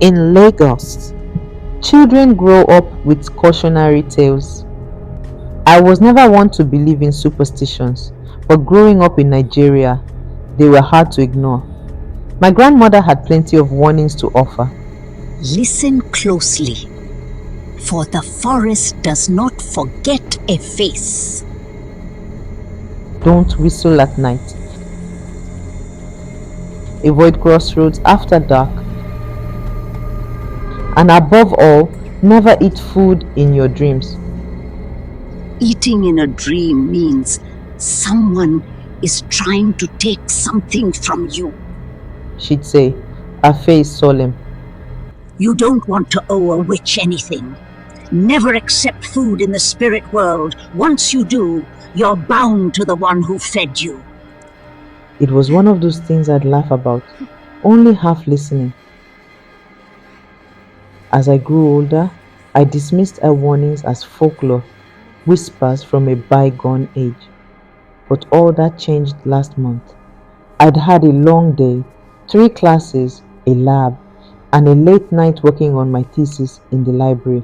In Lagos, children grow up with cautionary tales. I was never one to believe in superstitions, but growing up in Nigeria, they were hard to ignore. My grandmother had plenty of warnings to offer. Listen closely, for the forest does not forget a face. Don't whistle at night. Avoid crossroads after dark. And above all, never eat food in your dreams. Eating in a dream means someone is trying to take something from you. She'd say, her face solemn. You don't want to owe a witch anything. Never accept food in the spirit world. Once you do, you're bound to the one who fed you. It was one of those things I'd laugh about, only half listening. As I grew older, I dismissed her warnings as folklore, whispers from a bygone age. But all that changed last month. I'd had a long day, 3 classes, a lab, and a late night working on my thesis in the library.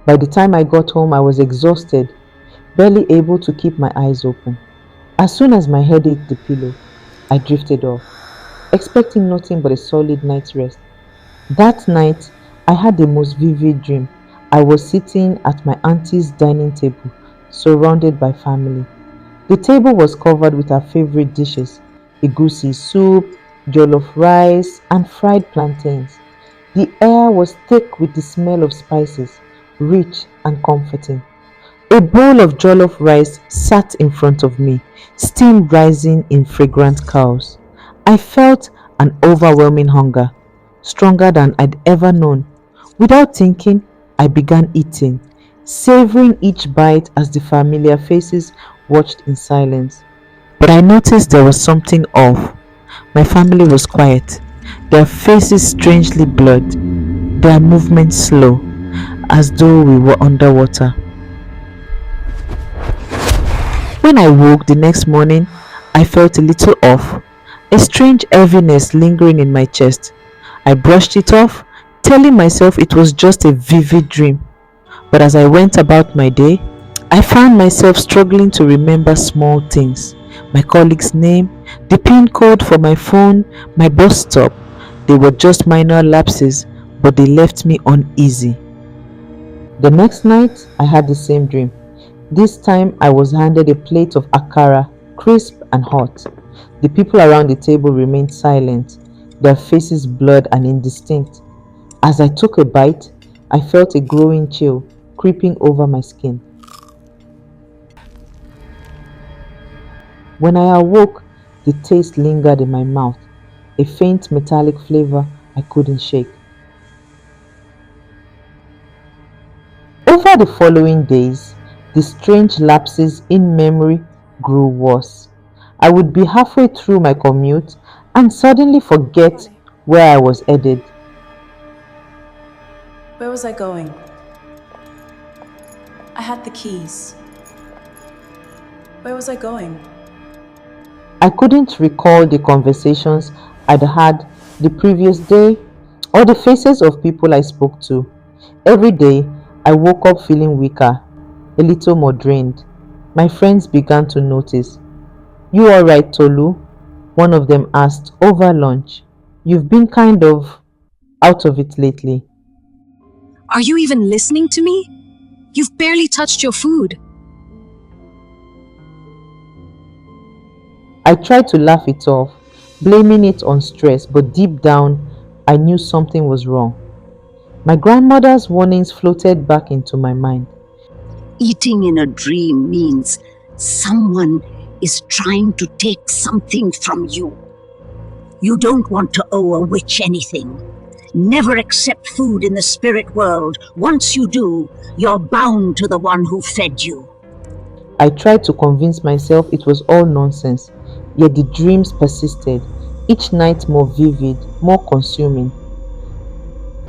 By the time I got home, I was exhausted, barely able to keep my eyes open. As soon as my head hit the pillow, I drifted off, expecting nothing but a solid night's rest. That night, I had the most vivid dream. I was sitting at my auntie's dining table, surrounded by family. The table was covered with her favorite dishes: egusi soup, jollof rice, and fried plantains. The air was thick with the smell of spices, rich and comforting. A bowl of jollof rice sat in front of me, steam rising in fragrant clouds. I felt an overwhelming hunger, stronger than I'd ever known. Without thinking, I began eating, savoring each bite as the familiar faces watched in silence. But I noticed there was something off. My family was quiet, their faces strangely blurred, their movements slow, as though we were underwater. When I woke the next morning, I felt a little off, a strange heaviness lingering in my chest. I brushed it off, telling myself it was just a vivid dream. But as I went about my day, I found myself struggling to remember small things: my colleague's name, the PIN code for my phone, my bus stop. They were just minor lapses, but they left me uneasy. The next night, I had the same dream. This time, I was handed a plate of akara, crisp and hot. The people around the table remained silent, their faces blurred and indistinct. As I took a bite, I felt a growing chill creeping over my skin. When I awoke, the taste lingered in my mouth, a faint metallic flavor I couldn't shake. Over the following days, the strange lapses in memory grew worse. I would be halfway through my commute and suddenly forget where I was headed. Where was I going? I had the keys. Where was I going? I couldn't recall the conversations I'd had the previous day or the faces of people I spoke to. Every day, I woke up feeling weaker, a little more drained. My friends began to notice. "You alright, Tolu?" One of them asked over lunch. "You've been kind of out of it lately." Are you even listening to me? You've barely touched your food. I tried to laugh it off, blaming it on stress, but deep down, I knew something was wrong. My grandmother's warnings floated back into my mind. Eating in a dream means someone is trying to take something from you. You don't want to owe a witch anything. Never accept food in the spirit world. Once you do, you're bound to the one who fed you. I tried to convince myself it was all nonsense, yet the dreams persisted, each night more vivid, more consuming.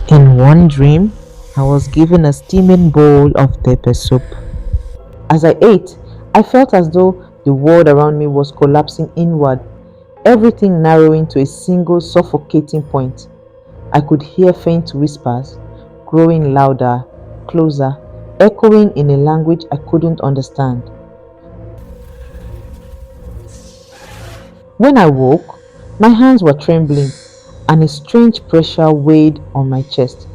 In one dream, I was given a steaming bowl of pepper soup. As I ate, I felt as though the world around me was collapsing inward, everything narrowing to a single suffocating point. I could hear faint whispers, growing louder, closer, echoing in a language I couldn't understand. When I woke, my hands were trembling and a strange pressure weighed on my chest.